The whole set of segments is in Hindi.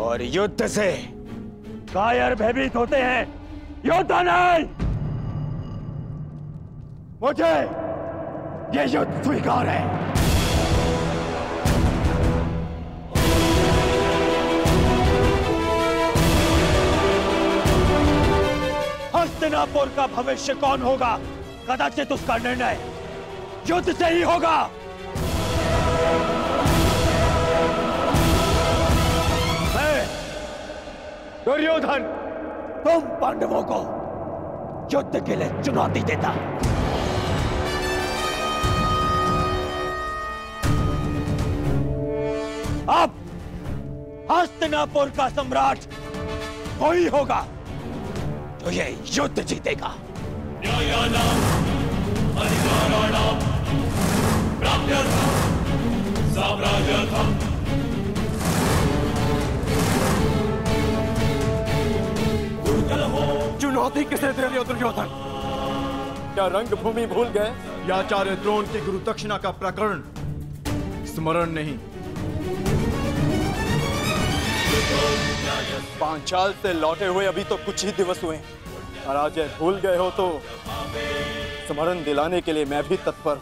और युद्ध से कायर भयभीत होते हैं, योद्धा नहीं। मुझे ये युद्ध स्वीकार है। हस्तिनापुर का भविष्य कौन होगा, कदाचित उसका निर्णय युद्ध से ही होगा। मैं दुर्योधन तुम पांडवों को युद्ध के लिए चुनौती देता। अब हस्तिनापुर का सम्राट वही होगा जो ये युद्ध जीतेगा। न्यायानाम् अधिकाराणाम् प्राप्त्यर्थं साम्राज्यर्थं चुनौती किसे दे रहे हो दुर्योधन? क्या रंगभूमि भूल गए? या आचार्य द्रोण की गुरु दक्षिणा का प्रकरण स्मरण नहीं? पांचाल से लौटे हुए अभी तो कुछ ही दिवस हुए, और आज भूल गए हो तो स्मरण दिलाने के लिए मैं भी तत्पर।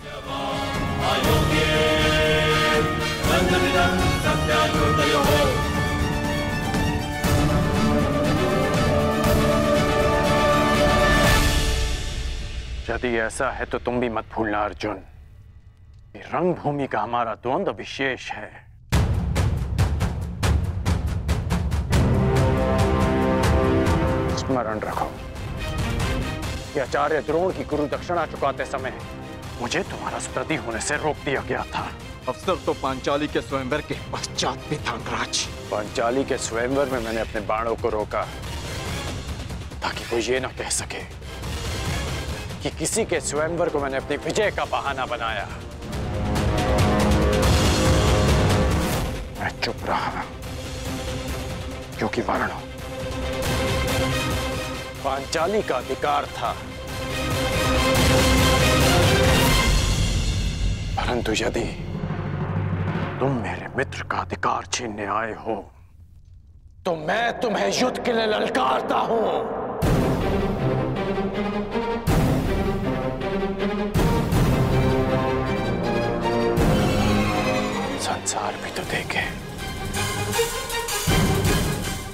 यदि ऐसा है तो तुम भी मत भूलना अर्जुन, कि रंगभूमि का हमारा द्वंद्व विशेष है। स्मरण रखो कि आचार्य द्रोण की गुरु दक्षिणा चुकाते समय मुझे तुम्हारा स्पर्धी होने से रोक दिया गया था। अवसर तो पांचाली के स्वयंवर के पश्चात भी था अंगराज। पांचाली के स्वयंवर में मैंने अपने बाणों को रोका ताकि कोई ये ना कह सके कि किसी के स्वयंवर को मैंने अपनी विजय का बहाना बनाया। मैं चुप रहा क्योंकि वर्ण पांचाली का अधिकार था, परंतु यदि तुम मेरे मित्र का अधिकार छीनने आए हो तो मैं तुम्हें युद्ध के लिए ललकारता हूं। संसार भी तो देखे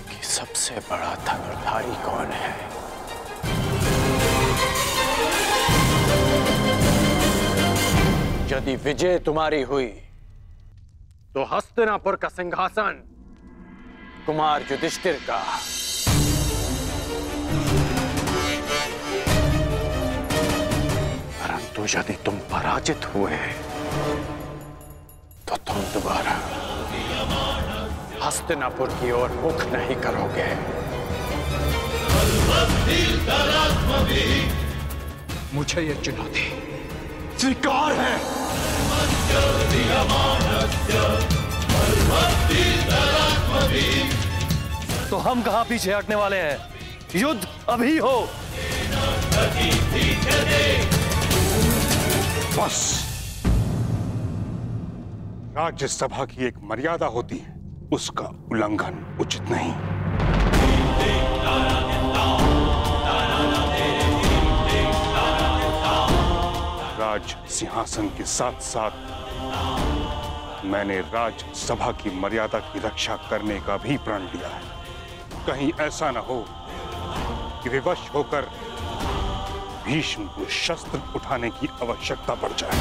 कि सबसे बड़ा धनुर्धारी कौन है। यदि विजय तुम्हारी हुई तो हस्तिनापुर का सिंहासन कुमार युधिष्ठिर का, परंतु यदि तुम पराजित हुए तो तुम दोबारा हस्तिनापुर की ओर मुख नहीं करोगे। मुझे यह चुनौती स्वीकार है। तो हम कहां पीछे हटने वाले हैं? युद्ध अभी हो। बस, राज्यसभा की एक मर्यादा होती है, उसका उल्लंघन उचित नहीं। राज सिंहासन के साथ साथ मैंने राज्यसभा की मर्यादा की रक्षा करने का भी प्रण लिया है। कहीं ऐसा न हो कि विवश होकर भीष्म को शस्त्र उठाने की आवश्यकता पड़ जाए।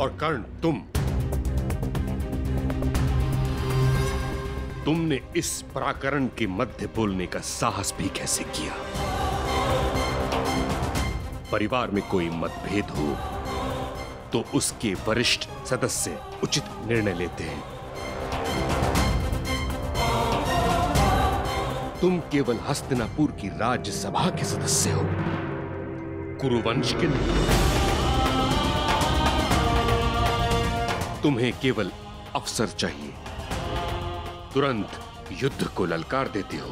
और कर्ण, तुमने इस पराकरण के मध्य बोलने का साहस भी कैसे किया? परिवार में कोई मतभेद हो तो उसके वरिष्ठ सदस्य उचित निर्णय लेते हैं। तुम केवल हस्तिनापुर की राज्यसभा के सदस्य हो, कुरुवंश के नहीं। तुम्हें केवल अवसर चाहिए, तुरंत युद्ध को ललकार देते हो।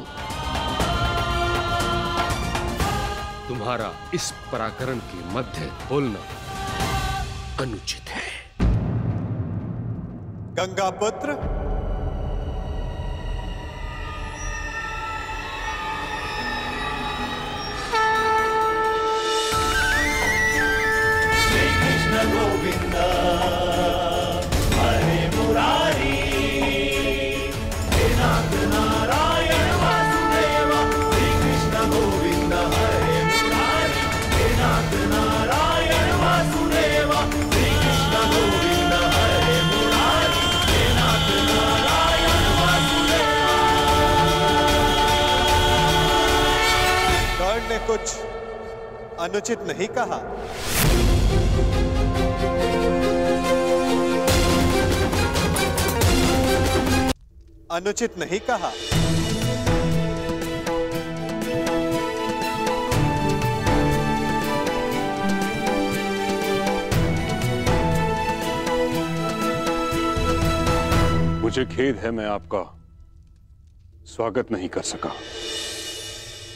तुम्हारा इस पराकरण के मध्य बोलना अनुचित है। गंगा पुत्र, श्री कृष्ण गोविंद हरे मुरारी, हे नाथ नारायण वासुदेव। श्री कृष्ण गोविंद हरे मुरारी, हे नाथ नारायण वासुदेव। श्री कृष्ण गोविंद हरे मुरारी, हे नाथ नारायण वासुदेव। कर्ण ने कुछ अनुचित नहीं कहा। अनुचित नहीं कहा। मुझे खेद है, मैं आपका स्वागत नहीं कर सका,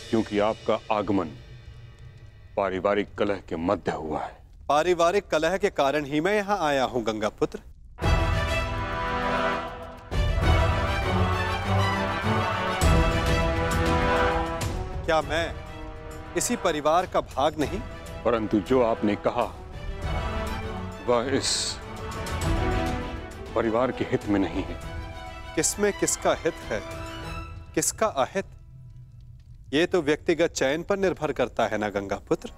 क्योंकि आपका आगमन पारिवारिक कलह के मध्य हुआ है। पारिवारिक कलह के कारण ही मैं यहां आया हूं गंगा पुत्र। क्या मैं इसी परिवार का भाग नहीं? परंतु जो आपने कहा वह इस परिवार के हित में नहीं है। किसमें किसका हित है, किसका अहित, ये तो व्यक्तिगत चयन पर निर्भर करता है ना गंगा पुत्र।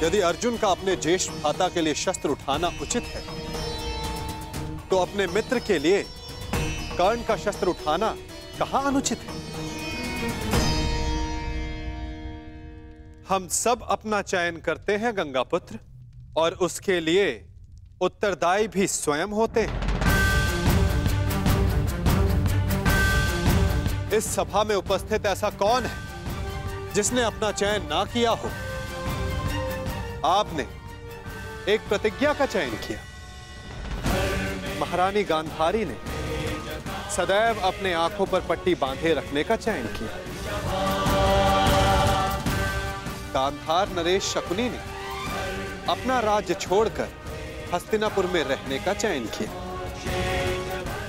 यदि अर्जुन का अपने ज्येष्ठ भ्राता के लिए शस्त्र उठाना उचित है, तो अपने मित्र के लिए कर्ण का शस्त्र उठाना कहां अनुचित है? हम सब अपना चयन करते हैं गंगा पुत्र, और उसके लिए उत्तरदायी भी स्वयं होते हैं। इस सभा में उपस्थित ऐसा कौन है जिसने अपना चयन ना किया हो? आपने एक प्रतिज्ञा का चयन किया। महारानी गांधारी ने सदैव अपने आंखों पर पट्टी बांधे रखने का चयन किया। गांधार नरेश शकुनी ने अपना राज्य छोड़कर हस्तिनापुर में रहने का चयन किया।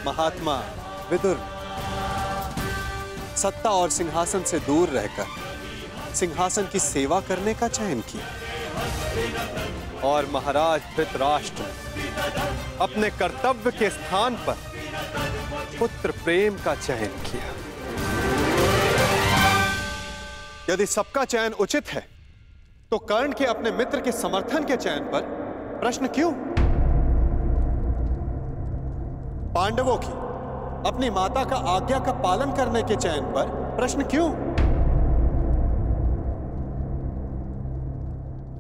महात्मा विदुर सत्ता और सिंहासन से दूर रहकर सिंहासन की सेवा करने का चयन किया। और महाराज धृतराष्ट्र अपने कर्तव्य के स्थान पर पुत्र प्रेम का चयन किया। यदि सबका चयन उचित है, तो कर्ण के अपने मित्र के समर्थन के चयन पर प्रश्न क्यों? पांडवों की अपनी माता का आज्ञा का पालन करने के चयन पर प्रश्न क्यों?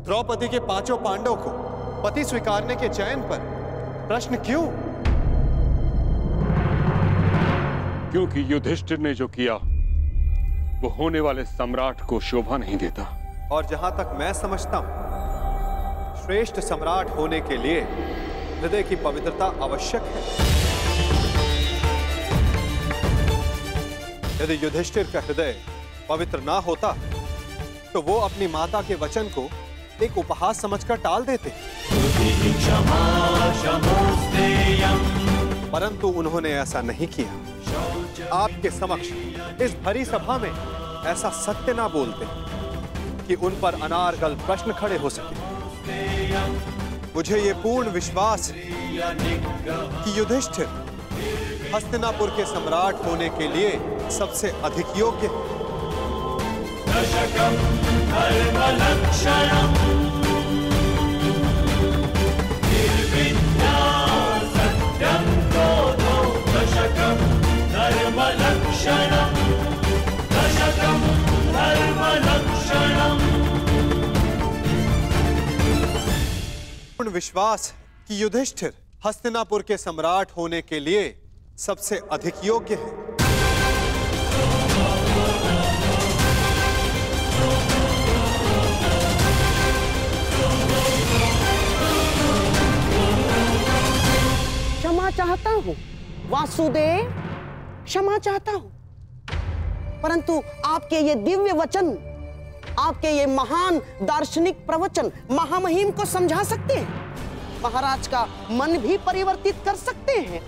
द्रौपदी के पांचों पांडवों को पति स्वीकारने के चयन पर प्रश्न क्यों? क्योंकि युधिष्ठिर ने जो किया वो होने वाले सम्राट को शोभा नहीं देता। और जहां तक मैं समझता हूं, श्रेष्ठ सम्राट होने के लिए हृदय की पवित्रता आवश्यक है। यदि युधिष्ठिर का हृदय पवित्र ना होता, तो वो अपनी माता के वचन को एक उपहास समझकर टाल देते। परंतु उन्होंने ऐसा नहीं किया। आपके समक्ष इस भरी सभा में ऐसा सत्य ना बोलते कि उन पर अनारगल प्रश्न खड़े हो सके। मुझे ये पूर्ण विश्वास है कि युधिष्ठिर हस्तिनापुर के सम्राट होने के लिए सबसे अधिक योग्य है। पूर्ण विश्वास कि युधिष्ठिर हस्तिनापुर के सम्राट होने के लिए सबसे अधिक योग्य है। क्षमा चाहता हूँ वासुदेव, क्षमा चाहता हूँ, परंतु आपके ये दिव्य वचन आपके ये महान दार्शनिक प्रवचन महामहिम को समझा सकते हैं, महाराज का मन भी परिवर्तित कर सकते हैं,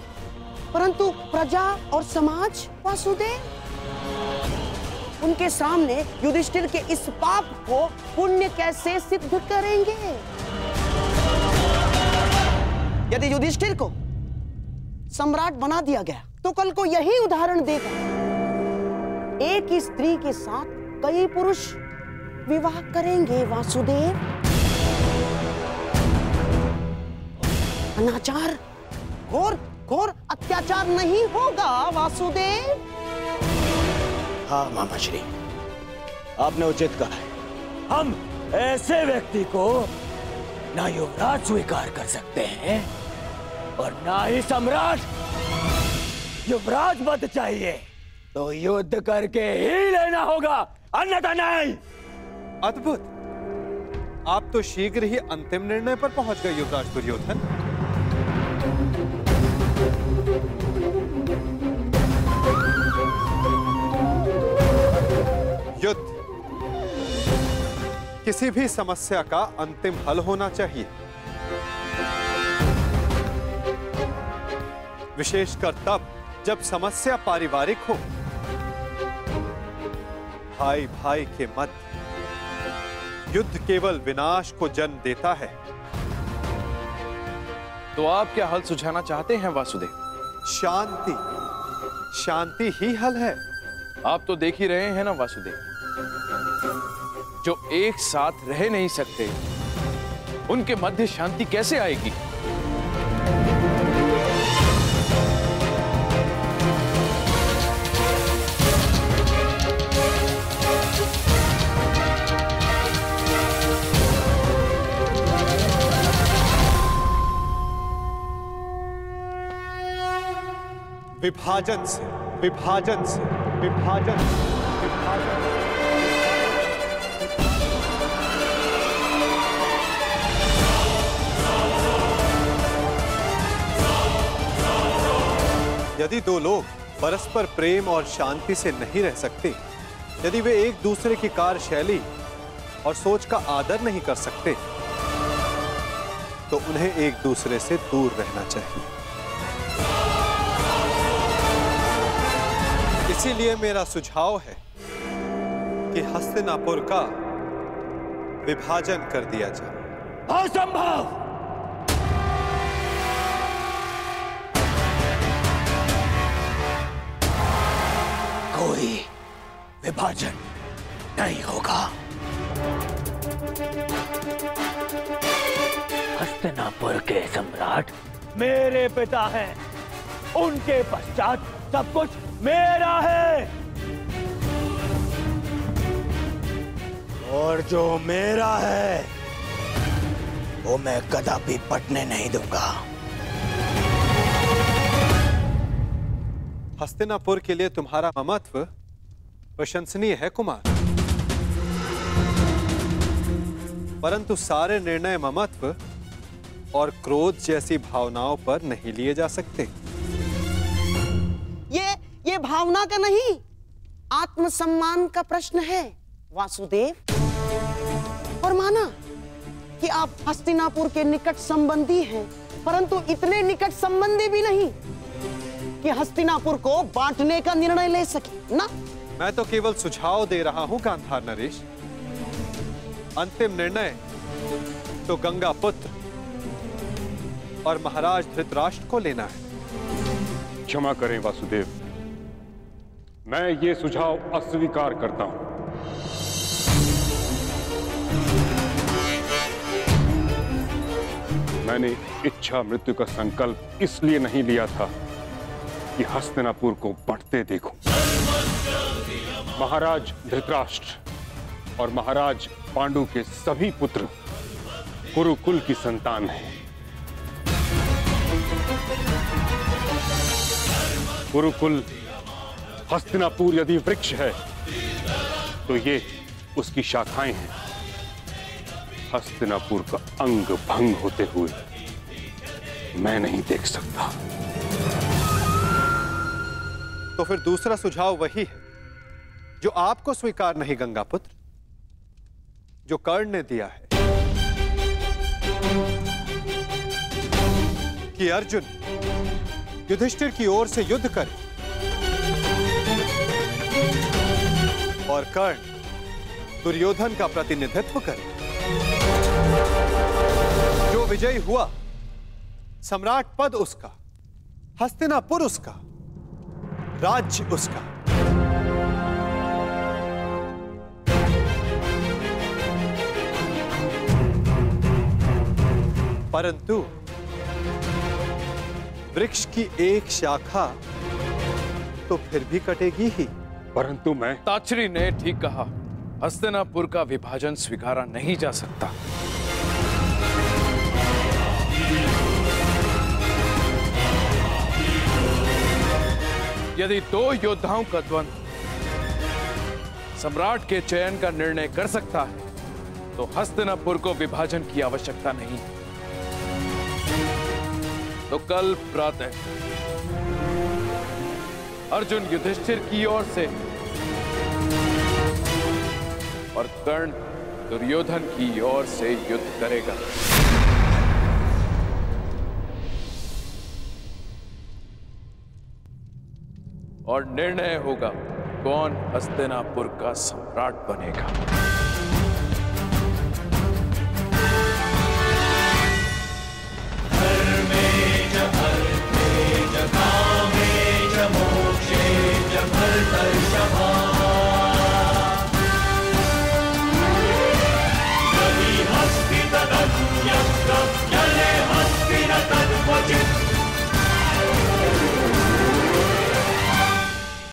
परंतु प्रजा और समाज वासुदेव, उनके सामने युधिष्ठिर के इस पाप को पुण्य कैसे सिद्ध करेंगे? यदि युधिष्ठिर को सम्राट बना दिया गया तो कल को यही उदाहरण देगा, एक ही स्त्री के साथ कई पुरुष विवाह करेंगे वासुदेव। अनाचार, घोर घोर अत्याचार नहीं होगा वासुदेव। हाँ मामा श्री, आपने उचित कहा है। हम ऐसे व्यक्ति को ना युवराज स्वीकार कर सकते हैं और ना ही सम्राट। युवराज पद चाहिए तो युद्ध करके ही लेना होगा, अन्यथा नहीं। अद्भुत, आप तो शीघ्र ही अंतिम निर्णय पर पहुंच गए युवराज दुर्योधन। युद्ध किसी भी समस्या का अंतिम हल होना चाहिए, विशेषकर तब जब समस्या पारिवारिक हो। भाई भाई के मध्य युद्ध केवल विनाश को जन्म देता है। तो आप क्या हल सुझाना चाहते हैं वासुदेव? शांति, शांति ही हल है। आप तो देख ही रहे हैं ना वासुदेव, जो एक साथ रह नहीं सकते उनके मध्य शांति कैसे आएगी? विभाजन से, विभाजन से, विभाजन से, विभाजन से। यदि दो लोग परस्पर प्रेम और शांति से नहीं रह सकते, यदि वे एक दूसरे की कार्यशैली और सोच का आदर नहीं कर सकते, तो उन्हें एक दूसरे से दूर रहना चाहिए। इसीलिए मेरा सुझाव है कि हस्तिनापुर का विभाजन कर दिया जाए। असंभव! कोई विभाजन नहीं होगा। हस्तिनापुर के सम्राट मेरे पिता हैं, उनके पश्चात सब कुछ मेरा है, और जो मेरा है वो मैं कदापि पटने नहीं दूंगा। हस्तिनापुर के लिए तुम्हारा ममत्व प्रशंसनीय है कुमार, परंतु सारे निर्णय ममत्व और क्रोध जैसी भावनाओं पर नहीं लिए जा सकते। ये भावना का नहीं, आत्मसम्मान का प्रश्न है वासुदेव। और माना कि आप हस्तिनापुर के निकट संबंधी हैं, परंतु इतने निकट संबंधी भी नहीं कि हस्तिनापुर को बांटने का निर्णय ले सके ना। मैं तो केवल सुझाव दे रहा हूं गांधार नरेश। अंतिम निर्णय तो गंगा पुत्र और महाराज धृतराष्ट्र को लेना है। क्षमा करें वासुदेव, मैं ये सुझाव अस्वीकार करता हूं। मैंने इच्छा मृत्यु का संकल्प इसलिए नहीं लिया था कि हस्तिनापुर को बढ़ते देखूं। महाराज धृतराष्ट्र और महाराज पांडु के सभी पुत्र कुरुकुल की संतान हैं। कुरुकुल हस्तिनापुर यदि वृक्ष है तो ये उसकी शाखाएं हैं। हस्तिनापुर का अंग भंग होते हुए मैं नहीं देख सकता। तो फिर दूसरा सुझाव वही है जो आपको स्वीकार नहीं गंगापुत्र। जो कर्ण ने दिया है कि अर्जुन युधिष्ठिर की ओर से युद्ध करे और कर्ण दुर्योधन का प्रतिनिधित्व करे। जो विजयी हुआ, सम्राट पद उसका, हस्तिनापुर उसका, राज्य उसका। परंतु वृक्ष की एक शाखा तो फिर भी कटेगी ही। परंतु मैं ताचरी ने ठीक कहा, हस्तिनापुर का विभाजन स्वीकारा नहीं जा सकता। यदि दो योद्धाओं का द्वंद्व सम्राट के चयन का निर्णय कर सकता है, तो हस्तिनापुर को विभाजन की आवश्यकता नहीं। तो कल प्रातः अर्जुन युधिष्ठिर की ओर से और कर्ण दुर्योधन की ओर से युद्ध करेगा। और निर्णय होगा कौन हस्तिनापुर का सम्राट बनेगा। मोक्षे च भर्तर्षि